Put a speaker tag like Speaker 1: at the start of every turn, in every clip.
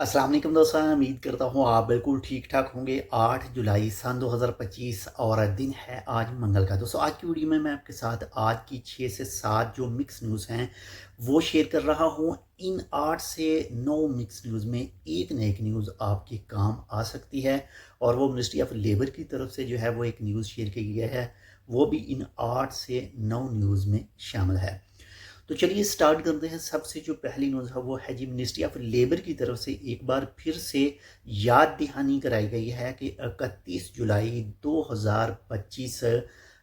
Speaker 1: अस्सलाम वालेकुम दोस्तों, उम्मीद करता हूँ आप बिल्कुल ठीक ठाक होंगे। 8 जुलाई सन 2025 और दिन है आज मंगल का। दोस्तों आज की वीडियो में मैं आपके साथ आज की 6 से 7 जो मिक्स न्यूज़ हैं वो शेयर कर रहा हूँ। इन 8 से 9 मिक्स न्यूज़ में एक न एक न्यूज़ आपके काम आ सकती है और वो मिनिस्ट्री ऑफ लेबर की तरफ से जो है वो एक न्यूज़ शेयर की गई है, वो भी इन 8 से 9 न्यूज़ में शामिल है। तो चलिए स्टार्ट करते हैं। सबसे जो पहली न्यूज़ है वो है जी, मिनिस्ट्री ऑफ लेबर की तरफ से एक बार फिर से याद दहानी कराई गई है कि 31 जुलाई 2025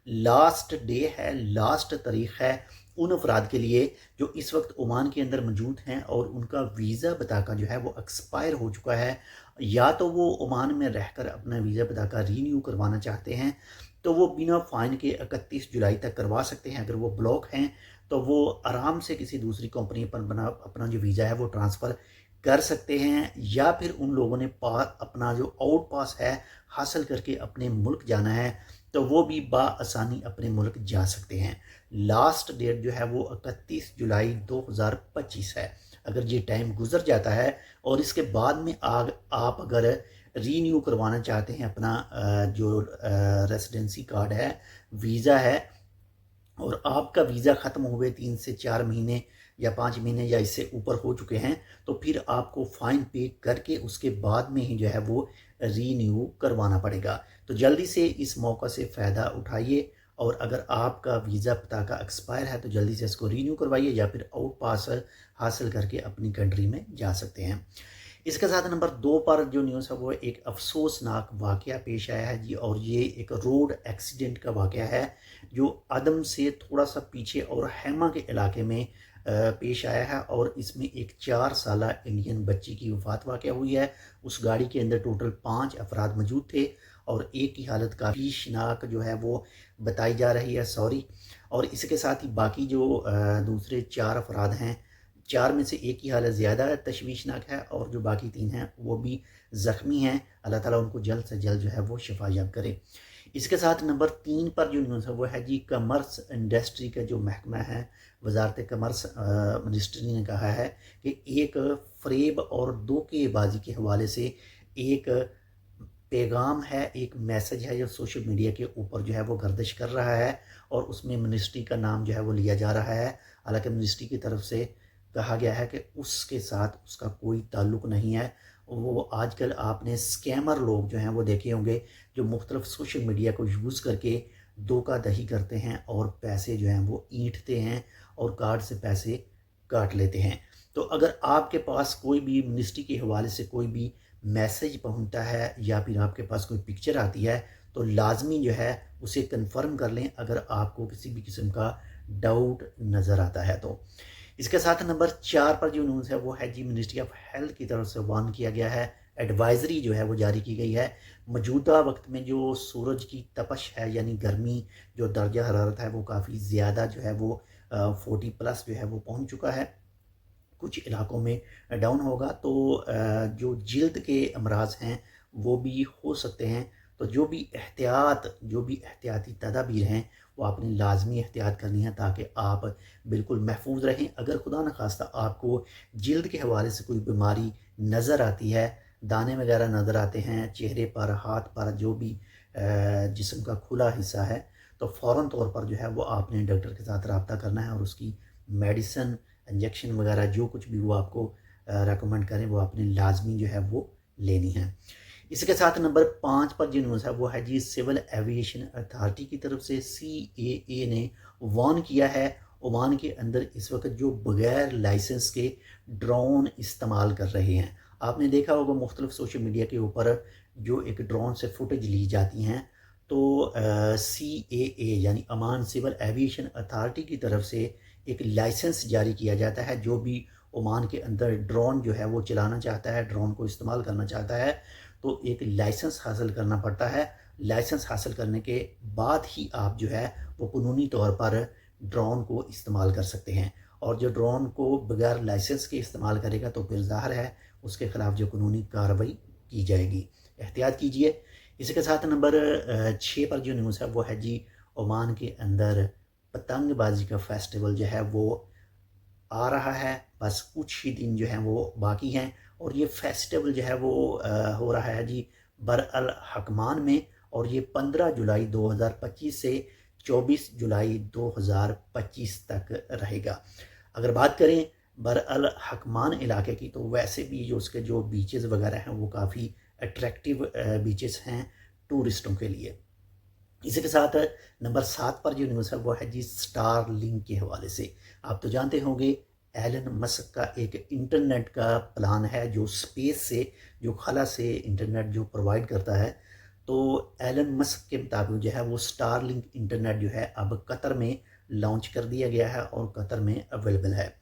Speaker 1: लास्ट डे है, लास्ट तारीख है उन अफराद के लिए जो इस वक्त ओमान के अंदर मौजूद हैं और उनका वीज़ा बताका जो है वो एक्सपायर हो चुका है, या तो वो ओमान में रहकर अपना वीज़ा बताका रीन्यू करवाना चाहते हैं तो वो बिना फ़ाइन के 31 जुलाई तक करवा सकते हैं। अगर वो ब्लॉक हैं तो वो आराम से किसी दूसरी कंपनी पर अपना जो वीज़ा है वो ट्रांसफ़र कर सकते हैं, या फिर उन लोगों ने अपना जो आउट पास है हासिल करके अपने मुल्क जाना है तो वो भी बाआसानी अपने मुल्क जा सकते हैं। लास्ट डेट जो है वो 31 जुलाई 2025 है। अगर ये टाइम गुजर जाता है और इसके बाद में आप अगर रीन्यू करवाना चाहते हैं अपना जो रेसिडेंसी कार्ड है, वीज़ा है, और आपका वीज़ा ख़त्म हुए 3 से 4 महीने या 5 महीने या इससे ऊपर हो चुके हैं तो फिर आपको फ़ाइन पे करके उसके बाद में ही जो है वो रीन्यू करवाना पड़ेगा। तो जल्दी से इस मौका से फ़ायदा उठाइए और अगर आपका वीज़ा पता का एक्सपायर है तो जल्दी से इसको रीन्यू करवाइए या फिर आउट पास हासिल करके अपनी कंट्री में जा सकते हैं। इसके साथ नंबर 2 पर जो न्यूज़ है वो एक अफसोसनाक वाक़या पेश आया है जी, और ये एक रोड एक्सीडेंट का वाक़या है जो अदम से थोड़ा सा पीछे और हैमा के इलाके में पेश आया है, और इसमें एक 4 साला इंडियन बच्ची की वफ़ात वाक़या हुई है। उस गाड़ी के अंदर टोटल 5 अफराद मौजूद थे और एक की हालत काफ़ी शनाक जो है वो बताई जा रही है, सॉरी। और इसके साथ ही बाकी जो दूसरे 4 अफराद हैं, 4 में से एक की हालत ज़्यादा तशवीशनाक है और जो बाकी 3 हैं वो भी ज़ख्मी हैं। अल्लाह ताला उनको जल्द से जल्द जो है वो शिफायाब करे। इसके साथ नंबर 3 पर जो न्यूज़ है वो है जी, कमर्स इंडस्ट्री का जो महकमा है, वजारत कमर्स मिनिस्ट्री ने कहा है कि एक फ़रेब और धोखेबाजी के हवाले से एक पैगाम है, एक मैसेज है जो सोशल मीडिया के ऊपर जो है वो गर्दिश कर रहा है और उसमें मिनिस्ट्री का नाम जो है वो लिया जा रहा है। हालांकि मिनिस्ट्री की तरफ से कहा गया है कि उसके साथ उसका कोई ताल्लुक़ नहीं है। वो आजकल आपने स्कैमर लोग जो हैं वो देखे होंगे जो मुख्तलिफ सोशल मीडिया को यूज़ करके धोखाधड़ी करते हैं और पैसे जो हैं वो ईंटते हैं और कार्ड से पैसे काट लेते हैं। तो अगर आपके पास कोई भी मिनिस्ट्री के हवाले से कोई भी मैसेज पहुंचता है या फिर आपके पास कोई पिक्चर आती है तो लाजमी जो है उसे कंफर्म कर लें अगर आपको किसी भी किस्म का डाउट नज़र आता है तो। इसके साथ नंबर 4 पर जो न्यूज़ है वो है जी, मिनिस्ट्री ऑफ हेल्थ की तरफ से वार्न किया गया है, एडवाइजरी जो है वो जारी की गई है। मौजूदा वक्त में जो सूरज की तपश है यानी गर्मी, जो दर्जा हरारत है वो काफ़ी ज़्यादा जो है वो 40 प्लस जो है वो पहुंच चुका है। कुछ इलाकों में डाउन होगा तो जो जिल्द के अमराज हैं वो भी हो सकते हैं। तो जो भी एहतियाती तदाबीर हैं वो आपने लाजमी एहतियात करनी है ताकि आप बिल्कुल महफूज रहें। अगर खुदा न खास्ता आपको जिल्द के हवाले से कोई बीमारी नज़र आती है, दाने वगैरह नज़र आते हैं चेहरे पर, हाथ पर, जो भी जिस्म का खुला हिस्सा है, तो फ़ौरन तौर पर जो है वो आपने डॉक्टर के साथ रब्ता करना है और उसकी मेडिसन, इंजेक्शन वगैरह जो कुछ भी वो आपको रेकमेंड करें वो आपने लाजमी जो है वो लेनी है। इसके साथ नंबर 5 पर जो न्यूज़ है वो है जी, सिविल एविएशन अथॉरिटी की तरफ से CAA ने वार्न किया है ओमान के अंदर इस वक्त जो बगैर लाइसेंस के ड्रोन इस्तेमाल कर रहे हैं। आपने देखा होगा मुख्तलिफ सोशल मीडिया के ऊपर जो एक ड्रोन से फुटेज ली जाती हैं तो CAA यानी अमान सिविल एविएशन अथॉरिटी की तरफ से एक लाइसेंस जारी किया जाता है। जो भी ओमान के अंदर ड्रोन जो है वो चलाना चाहता है, ड्रोन को इस्तेमाल करना चाहता है तो एक लाइसेंस हासिल करना पड़ता है। लाइसेंस हासिल करने के बाद ही आप जो है वो कानूनी तौर पर ड्रोन को इस्तेमाल कर सकते हैं, और जो ड्रोन को बगैर लाइसेंस के इस्तेमाल करेगा तो फिर ज़ाहिर है उसके ख़िलाफ़ जो कानूनी कार्रवाई की जाएगी। एहतियात कीजिए। इसके साथ नंबर 6 पर जो न्यूज़ है वो है जी, ओमान के अंदर पतंगबाजी का फेस्टिवल जो है वो आ रहा है। बस कुछ ही दिन जो हैं वो बाकी हैं اور یہ फेस्टिवल जो है वो हो रहा है जी बर अल हकमान में, और ये 15 जुलाई 2025 से 24 जुलाई 2025 तक रहेगा। अगर बात करें बर अल हकमान इलाके की, तो वैसे भी जो उसके जो बीचेस वगैरह हैं वो काफ़ी अट्रैक्टिव बीचेस हैं टूरिस्टों के लिए। इसी के साथ नंबर 7 पर जो न्यूज़ है वो है जी स्टार लिंक के हवाले से। आप तो जानते होंगे एलन मस्क का एक इंटरनेट का प्लान है जो स्पेस से, जो खला से इंटरनेट जो प्रोवाइड करता है। तो एलन मस्क के मुताबिक जो है वो स्टार लिंक इंटरनेट जो है अब कतर में लॉन्च कर दिया गया है और कतर में अवेलेबल है।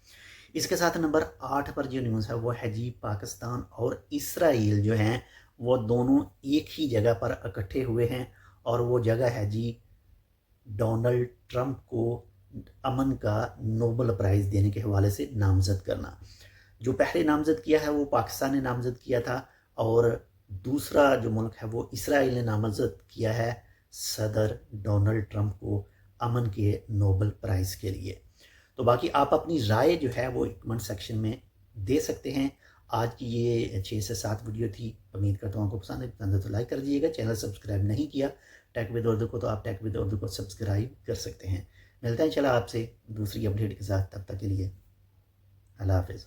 Speaker 1: इसके साथ नंबर 8 पर जो न्यूज़ है वो है जी पाकिस्तान और इसराइल जो हैं वो दोनों एक ही जगह पर इकट्ठे हुए हैं, और वो जगह है जी डोनाल्ड ट्रंप को अमन का नोबल प्राइज़ देने के हवाले से नामज़द करना। जो पहले नामज़द किया है वो पाकिस्तान ने नामज़द किया था, और दूसरा जो मुल्क है वो इसराइल ने नामज़द किया है सदर डोनाल्ड ट्रंप को अमन के नोबल प्राइज़ के लिए। तो बाकी आप अपनी राय जो है वो कमेंट सेक्शन में दे सकते हैं। आज की ये 6 से 7 वीडियो थी, उम्मीद करता हूँ आपको पसंद है। पसंद है तो लाइक कर दीजिएगा। चैनल सब्सक्राइब नहीं किया टेक विद उर्दू को, तो आप टेक विद उर्दू को सब्सक्राइब कर सकते हैं। मिलते हैं इंशाल्लाह आपसे दूसरी अपडेट के साथ, तब तक के लिए अल्लाह हाफिज़।